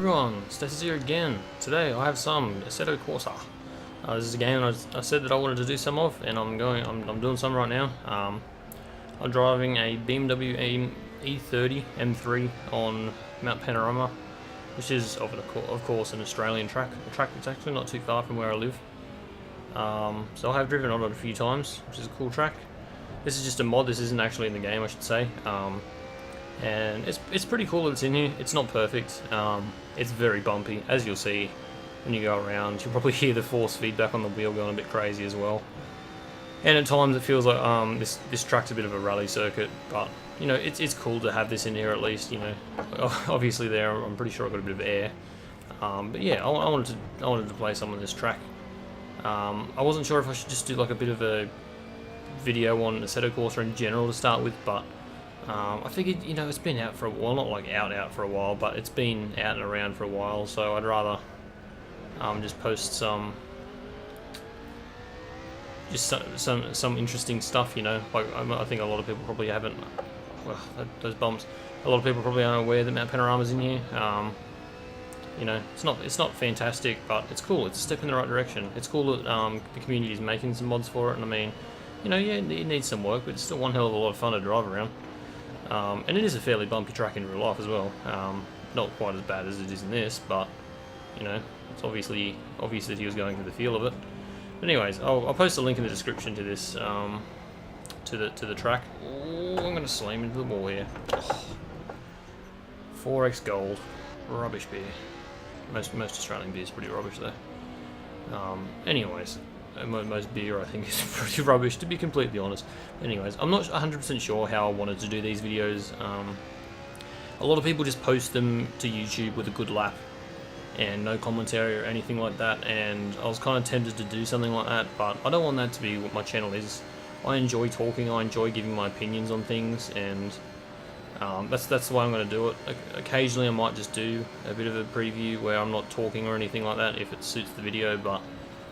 everyone, Stasis here again. Today I have some Assetto Corsa. This is a game I said that I wanted to do some of, and I'm doing some right now. I'm driving a BMW E30 M3 on Mt Panorama, which is of course an Australian track. A track that's actually not too far from where I live. So I have driven on it a few times, which is a cool track. This is just a mod. This isn't actually in the game, I should say. And it's pretty cool that it's in here. It's not perfect. It's very bumpy, as you'll see when you go around. You'll probably hear the force feedback on the wheel going a bit crazy as well. And at times it feels like this track's a bit of a rally circuit, but you know it's cool to have this in here at least. You know, obviously there I'm pretty sure I got a bit of air. But yeah, I wanted to play some on this track. I wasn't sure if I should just do like a bit of a video on Assetto Corsa in general to start with, but I figured, you know, it's been out for a while, not like out for a while, but it's been out and around for a while, so I'd rather just post some interesting stuff, you know. Like I think a lot of people probably haven't. Well, those bumps. A lot of people probably aren't aware that Mt Panorama's in here. You know, it's not fantastic, but it's cool. It's a step in the right direction. It's cool that the community is making some mods for it, and I mean, you know, yeah, it needs some work, but it's still one hell of a lot of fun to drive around. And it is a fairly bumpy track in real life as well. Not quite as bad as it is in this, but you know, it's obviously obvious that he was going for the feel of it. But anyways, I'll post a link in the description to this, to the track. Oh, I'm gonna slam into the wall here. Oh. 4x gold, rubbish beer. Most Australian beer is pretty rubbish though. Anyways. Most beer I think is pretty rubbish, to be completely honest. Anyways, I'm not 100% sure how I wanted to do these videos. A lot of people just post them to YouTube with a good lap and no commentary or anything like that, and I was kind of tempted to do something like that, but I don't want that to be what my channel is. I enjoy talking, I enjoy giving my opinions on things, and that's the way I'm going to do it. Occasionally I might just do a bit of a preview where I'm not talking or anything like that if it suits the video, but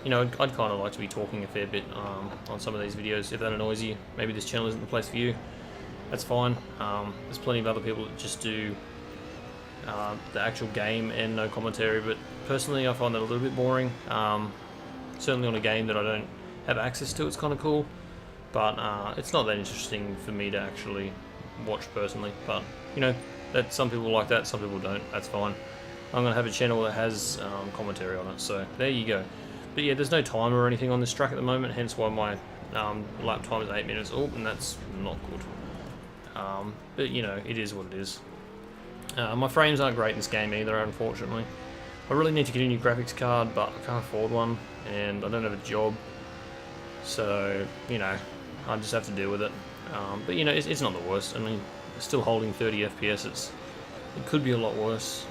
you know, I'd kind of like to be talking a fair bit on some of these videos. If that annoys you, maybe this channel isn't the place for you. That's fine. There's plenty of other people that just do the actual game and no commentary, but personally I find that a little bit boring. Certainly on a game that I don't have access to, it's kind of cool, but it's not that interesting for me to actually watch personally. But you know, that some people like that, some people don't. That's fine. I'm going to have a channel that has commentary on it, so there you go. But yeah, there's no timer or anything on this track at the moment, hence why my lap time is 8 minutes. Oh, and that's not good. But you know, it is what it is. My frames aren't great in this game either, unfortunately. I really need to get a new graphics card, but I can't afford one, and I don't have a job. So, you know, I just have to deal with it. But you know, it's not the worst. I mean, still holding 30 FPS. It could be a lot worse.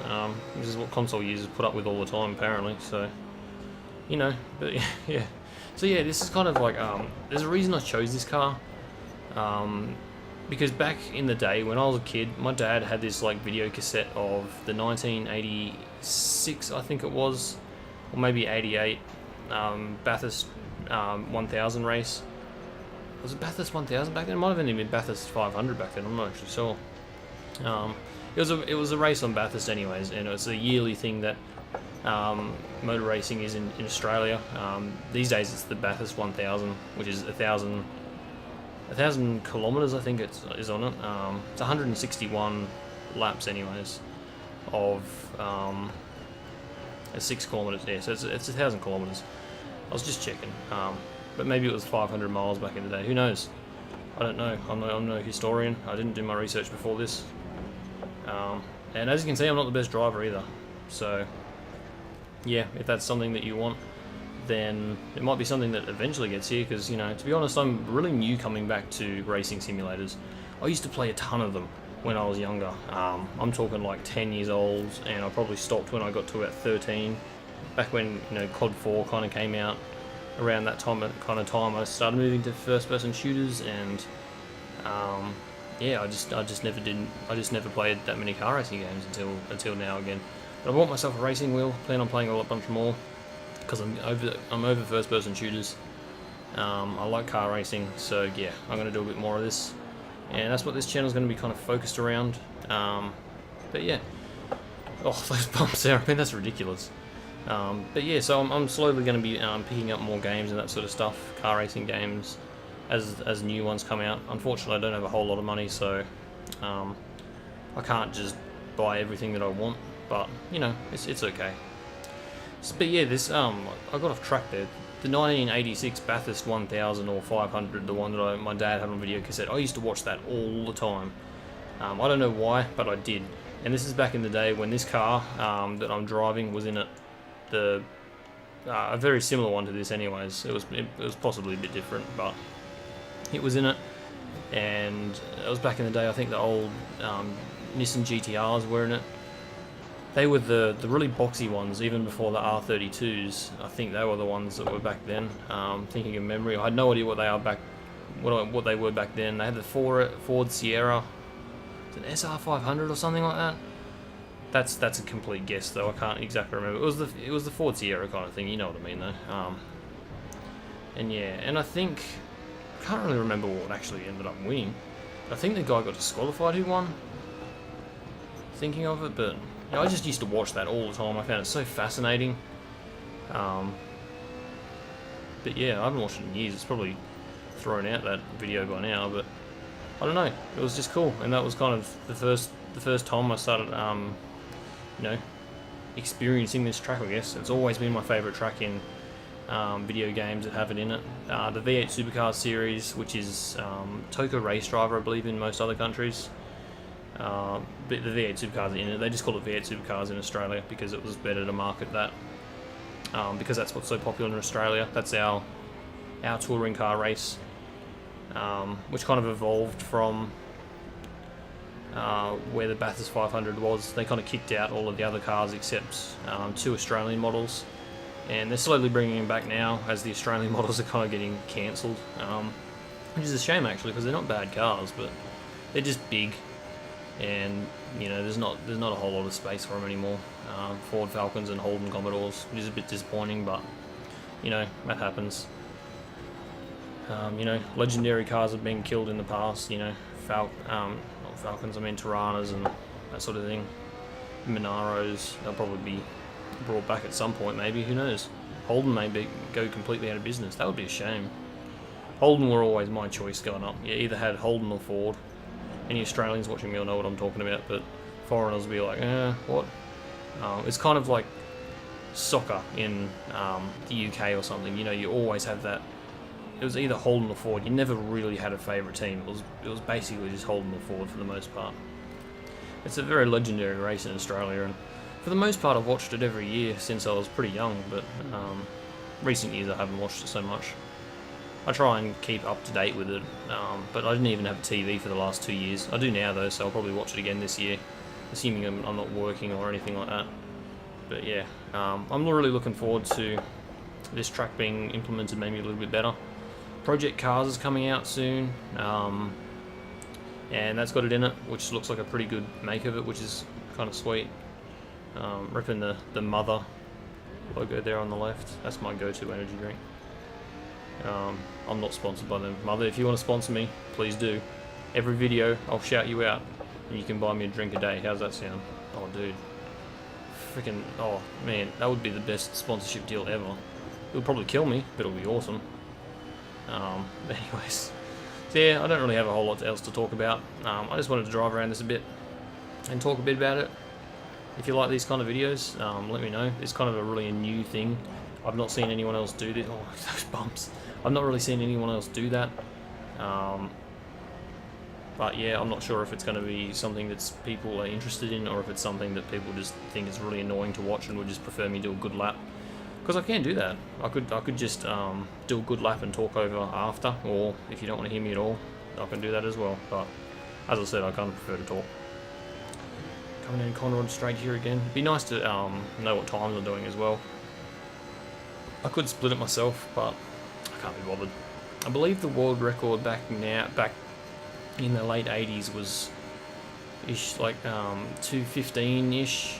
This is what console users put up with all the time, apparently. So. You know, but yeah. So yeah, this is kind of like, there's a reason I chose this car. Because back in the day, when I was a kid, my dad had this like video cassette of the 1986, I think it was, or maybe 88, Bathurst 1000 race. Was it Bathurst 1000 back then? It might have even been Bathurst 500 back then, I'm not actually sure. It was a race on Bathurst anyways, and it was a yearly thing that motor racing is in Australia. These days it's the Bathurst 1000, which is 1,000 kilometers, I think is on it. It's 161 laps anyways of 6 kilometers. Yeah, so it's 1,000 kilometers. I was just checking, but maybe it was 500 miles back in the day. Who knows? I don't know. I'm no historian. I didn't do my research before this. And as you can see, I'm not the best driver either. So yeah, if that's something that you want, then it might be something that eventually gets here, because, you know, to be honest, I'm really new coming back to racing simulators. I used to play a ton of them when I was younger. I'm talking like 10 years old, and I probably stopped when I got to about 13. Back when, you know, COD 4 kind of came out, around that time, I started moving to first-person shooters, and yeah, I just never played that many car racing games until now again. But I bought myself a racing wheel, plan on playing a bunch more, because I'm over first-person shooters. I like car racing, so yeah, I'm going to do a bit more of this, and that's what this channel is going to be kind of focused around. But yeah, Oh, those bumps there, I mean, that's ridiculous. But yeah, so I'm slowly going to be picking up more games and that sort of stuff, car racing games, as new ones come out. Unfortunately, I don't have a whole lot of money, so I can't just buy everything that I want. But you know, it's okay. But yeah, this I got off track there. The 1986 Bathurst 1000 or 500, the one that my dad had on video cassette. I used to watch that all the time. I don't know why, but I did. And this is back in the day when this car that I'm driving was in it. A very similar one to this, anyways. It was possibly a bit different, but it was in it. And it was back in the day. I think the old Nissan GTRs were in it. They were the really boxy ones, even before the R32s. I think they were the ones that were back then. Thinking of memory, I had no idea what they were back then. They had the Ford Sierra, it's an SR500 or something like that. That's a complete guess though. I can't exactly remember. It was the Ford Sierra kind of thing. You know what I mean though. And yeah, and I can't really remember what actually ended up winning. I think the guy got disqualified who won. Thinking of it, but. You know, I just used to watch that all the time. I found it so fascinating. But yeah, I haven't watched it in years. It's probably thrown out that video by now, but I don't know. It was just cool, and that was kind of the first time I started, you know, experiencing this track. I guess it's always been my favourite track in video games that have it in it. The V8 Supercars series, which is Toka Race Driver, I believe, in most other countries. But the V8 Supercars in it, they just call it V8 Supercars in Australia because it was better to market that, because that's what's so popular in Australia. That's our touring car race, which kind of evolved from where the Bathurst 500 was. They kind of kicked out all of the other cars except 2 Australian models, and they're slowly bringing them back now as the Australian models are kind of getting cancelled, which is a shame actually because they're not bad cars, but they're just big. And you know, there's not a whole lot of space for them anymore. Ford Falcons and Holden Commodores, which is a bit disappointing, but you know, that happens. You know, legendary cars have been killed in the past. You know, not Falcons, I mean Tiranas and that sort of thing. Monaros, they'll probably be brought back at some point, maybe. Who knows? Holden may go completely out of business. That would be a shame. Holden were always my choice going up. You either had Holden or Ford. Any Australians watching me will know what I'm talking about, but foreigners will be like, what? It's kind of like soccer in the UK or something. You know, you always have that. It was either Holden or Ford. You never really had a favourite team. It was basically just Holden or Ford for the most part. It's a very legendary race in Australia, and for the most part I've watched it every year since I was pretty young, but recent years I haven't watched it so much. I try and keep up to date with it, but I didn't even have a TV for the last 2 years. I do now though, so I'll probably watch it again this year, assuming I'm not working or anything like that. But yeah, I'm really looking forward to this track being implemented maybe a little bit better. Project Cars is coming out soon, and that's got it in it, which looks like a pretty good make of it, which is kind of sweet. Ripping the Mother logo there on the left. That's my go-to energy drink. I'm not sponsored by them. Mother, if you want to sponsor me, please do. Every video, I'll shout you out, and you can buy me a drink a day. How's that sound? Oh, dude. Freaking, oh, man, that would be the best sponsorship deal ever. It would probably kill me, but it would be awesome. Anyways. So yeah, I don't really have a whole lot else to talk about. I just wanted to drive around this a bit and talk a bit about it. If you like these kind of videos, let me know. It's kind of a new thing. I've not seen anyone else do this. Oh, those bumps. I've not really seen anyone else do that. But yeah, I'm not sure if it's going to be something that people are interested in, or if it's something that people just think is really annoying to watch and would just prefer me do a good lap. Because I can do that. I could just do a good lap and talk over after, or if you don't want to hear me at all, I can do that as well. But as I said, I kind of prefer to talk. Coming in Conrod straight here again. It'd be nice to know what times I'm doing as well. I could split it myself, but I can't be bothered. I believe the world record back in the late 80s was like 2:15-ish,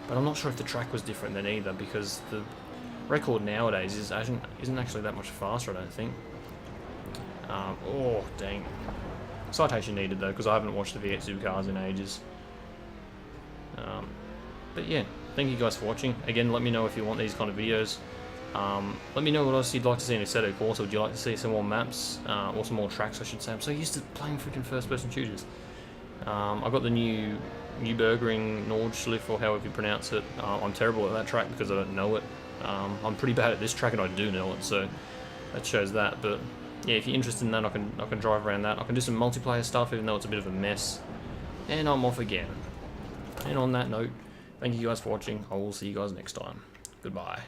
but I'm not sure if the track was different then either, because the record nowadays isn't actually that much faster, I don't think. Oh dang, citation needed though, because I haven't watched the V8 Supercars in ages. But yeah, thank you guys for watching. Again, let me know if you want these kind of videos. Let me know what else you'd like to see in Assetto Corsa. Would you like to see some more maps, or some more tracks, I should say. I'm so used to playing freaking first-person shooters. I got the new Nürburgring Nordschleife, or however you pronounce it. I'm terrible at that track because I don't know it. I'm pretty bad at this track, and I do know it, so that shows that. But yeah, if you're interested in that, I can drive around that. I can do some multiplayer stuff, even though it's a bit of a mess. And I'm off again. And on that note, thank you guys for watching. I will see you guys next time. Goodbye.